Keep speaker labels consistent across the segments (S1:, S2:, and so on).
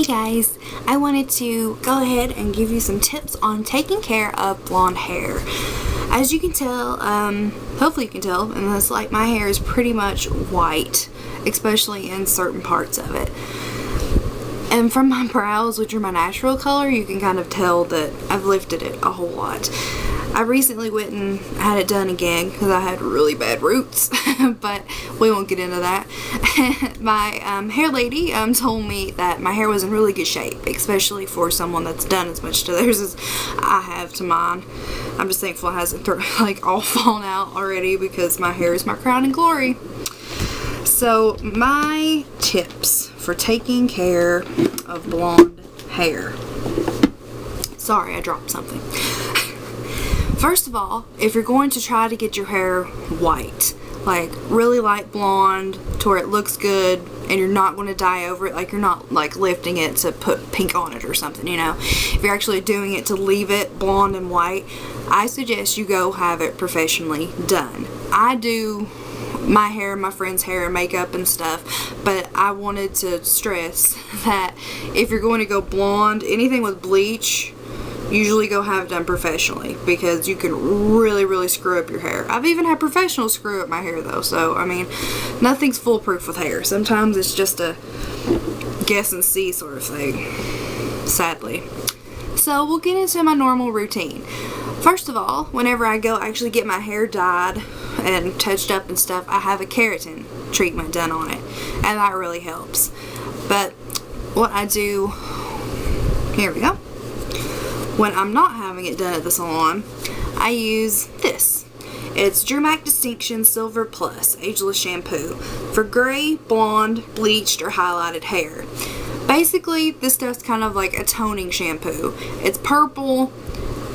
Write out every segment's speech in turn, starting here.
S1: guys, I wanted to go ahead and give you some tips on taking care of blonde hair. As you can tell, hopefully you can tell, and it's like my hair is pretty much white, especially in certain parts of it. And from my brows, which are my natural color, you can kind of tell that I've lifted it a whole lot. I recently went and had it done again because I had really bad roots, but we won't get into that. My hair lady told me that my hair was in really good shape, especially for someone that's done as much to theirs as I have to mine. I'm just thankful it hasn't all fallen out already because my hair is my crown and glory. So my tips for taking care of blonde hair. Sorry, I dropped something. First of all, if you're going to try to get your hair white, like really light blonde to where it looks good and you're not going to dye over it, like you're not like lifting it to put pink on it or something, you know. If you're actually doing it to leave it blonde and white, I suggest you go have it professionally done. I do my hair, my friend's hair and makeup and stuff, but I wanted to stress that if you're going to go blonde, anything with bleach, usually go have it done professionally because you can really screw up your hair. I've even had professionals screw up my hair though, so I mean, nothing's foolproof with hair. Sometimes it's just a guess and see sort of thing, sadly. So we'll get into my normal routine. First of all, whenever I go actually get my hair dyed and touched up and stuff, I have a keratin treatment done on it, and that really helps. But what I do, here we go. When I'm not having it done at the salon, I use this. It's Dramac Distinction Silver Plus Ageless Shampoo for gray, blonde, bleached, or highlighted hair. Basically, this stuff's kind of like a toning shampoo. It's purple.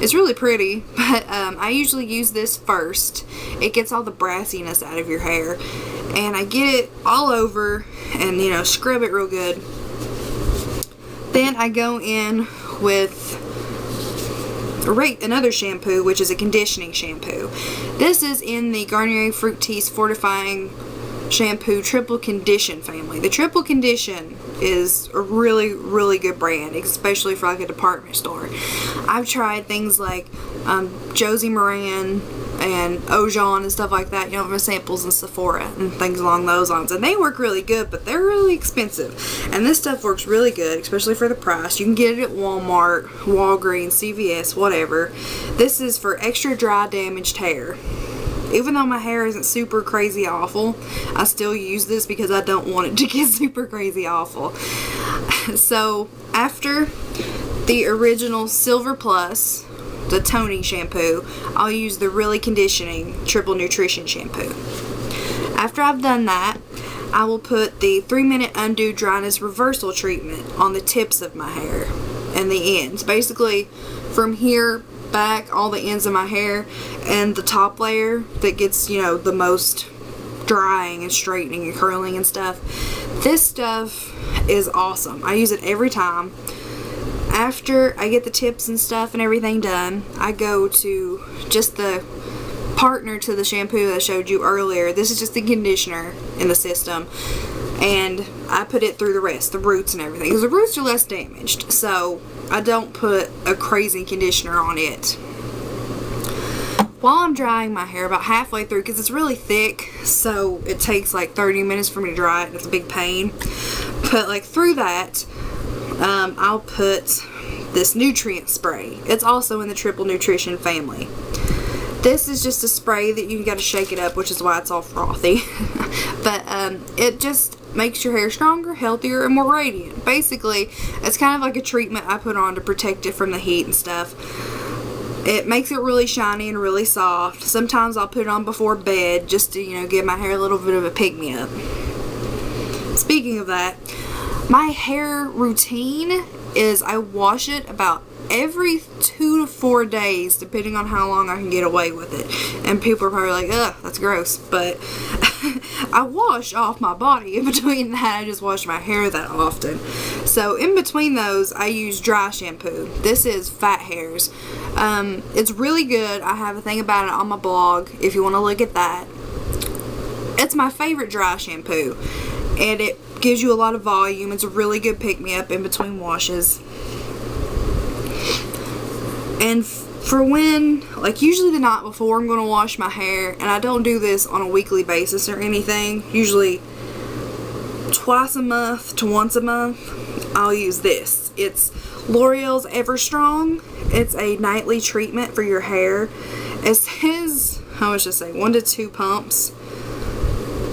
S1: It's really pretty, but I usually use this first. It gets all the brassiness out of your hair, and I get it all over and, you know, scrub it real good. Then I go in with another shampoo, which is a conditioning shampoo. This is in the Garnier Fructis Fortifying Shampoo Triple Condition family. The Triple Condition is a really good brand, especially for like a department store. I've tried things like Josie Moran and Ojon and stuff like that, you know, for samples in Sephora and things along those lines, and they work really good, but they're really expensive. And this stuff works really good, especially for the price. You can get it at Walmart, Walgreens, CVS, whatever. This is for extra dry, damaged hair. Even though my hair isn't super crazy awful, I still use this because I don't want it to get super crazy awful. So after the original Silver Plus, the toning shampoo, I'll use the really conditioning Triple Nutrition shampoo. After I've done that, I will put the 3-minute undo dryness reversal treatment on the tips of my hair and the ends. Basically from here back, all the ends of my hair, and the top layer that gets, you know, the most drying and straightening and curling and stuff. This stuff is awesome. I use it every time. After I get the tips and stuff and everything done, I go to just the partner to the shampoo that I showed you earlier. This is just the conditioner in the system, and I put it through the rest, the roots and everything, because the roots are less damaged, so I don't put a crazy conditioner on it. While I'm drying my hair, about halfway through, because it's really thick, so it takes like 30 minutes for me to dry it, and it's a big pain, but like through that, I'll put this nutrient spray. It's also in the Triple Nutrition family. This is just a spray that you got to shake it up, which is why it's all frothy. But it just makes your hair stronger, healthier, and more radiant. Basically, it's kind of like a treatment I put on to protect it from the heat and stuff. It makes it really shiny and really soft. Sometimes I'll put it on before bed just to, you know, give my hair a little bit of a pick-me-up. Speaking of that, my hair routine is I wash it about every 2 to 4 days, depending on how long I can get away with it. And people are probably like, ugh, that's gross, but I wash off my body. In between that, I just wash my hair that often. So in between those, I use dry shampoo. This is Fat Hairs. It's really good. I have a thing about it on my blog if you want to look at that. It's my favorite dry shampoo. and it gives you a lot of volume. It's a really good pick-me-up in between washes. And for when, like usually the night before I'm going to wash my hair, and I don't do this on a weekly basis or anything, usually twice a month to once a month, I'll use this. It's L'Oreal's Ever Strong. It's a nightly treatment for your hair. It says, how much does it say? 1 to 2 pumps.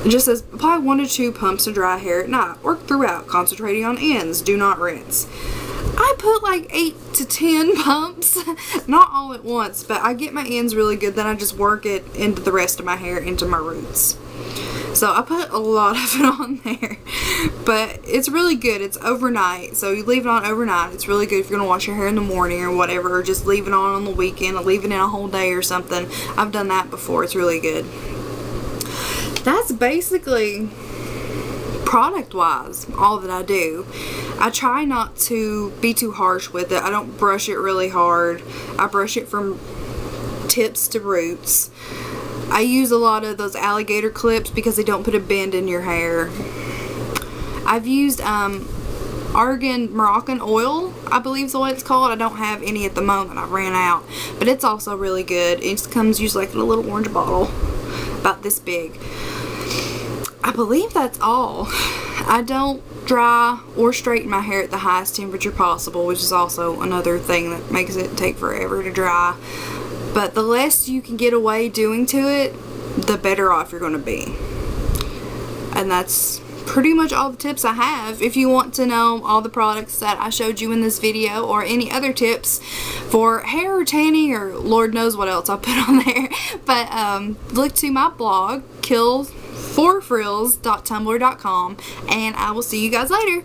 S1: It just says apply 1 to 2 pumps of dry hair at night. Work throughout, concentrating on ends. Do not rinse. I put like 8 to 10 pumps, not all at once, but I get my ends really good. Then I just work it into the rest of my hair, into my roots. So I put a lot of it on there, but it's really good. It's overnight, so you leave it on overnight. It's really good if you're gonna wash your hair in the morning or whatever, or just leave it on the weekend, or leave it in a whole day or something. I've done that before. It's really good. That's basically, product wise, all that I do. I try not to be too harsh with it. I don't brush it really hard. I brush it from tips to roots. I use a lot of those alligator clips because they don't put a bend in your hair. I've used argan Moroccan oil, I believe is what it's called. I don't have any at the moment. I ran out, but it's also really good. It comes usually like in a little orange bottle about this big. I believe that's all. I don't dry or straighten my hair at the highest temperature possible, which is also another thing that makes it take forever to dry. But the less you can get away doing to it, the better off you're going to be. And that's pretty much all the tips I have. If you want to know all the products that I showed you in this video, or any other tips for hair or tanning, or Lord knows what else I'll put on there, but look to my blog, kill4frills.tumblr.com, and I will see you guys later.